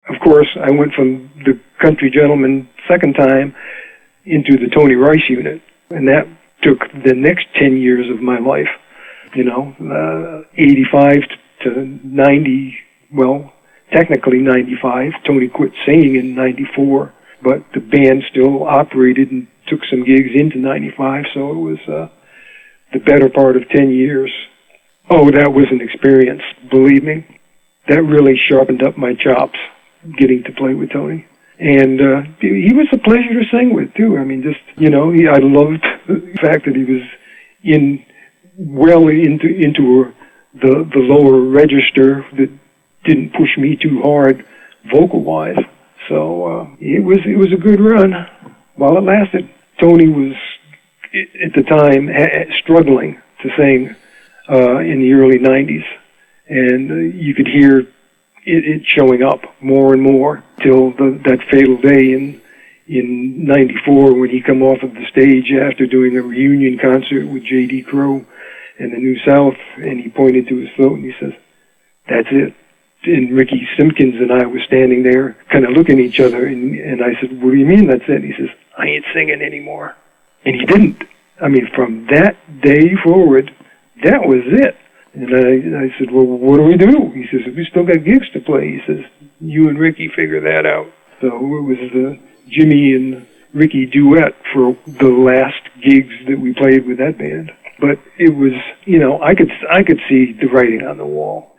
of course, I went from the country gentleman second time into the Tony Rice unit, and that took the next 10 years of my life, 85 to 90, well, technically 95. Tony quit singing in 94, but the band still operated and took some gigs into 95, so it was the better part of 10 years. Oh, that was an experience, believe me. That really sharpened up my chops, getting to play with Tony. And he was a pleasure to sing with, too. I mean, just, I loved the fact that he was into the lower register that didn't push me too hard vocal-wise. So it was a good run while it lasted. Tony was, at the time, struggling to sing in the early 90s. And you could hear it showing up more and more till that fatal day in 94 when he come off of the stage after doing a reunion concert with J.D. Crowe and the New South, and he pointed to his throat and he says, "That's it." And Ricky Simpkins and I were standing there kind of looking at each other, and I said, "What do you mean that's it?" And he says, "I ain't singing anymore." And he didn't. I mean, from that day forward, that was it. And I said, "Well, what do we do?" He says, "We still got gigs to play." He says, "You and Ricky figure that out." So it was the Jimmy and Ricky duet for the last gigs that we played with that band. But it was, I could see the writing on the wall.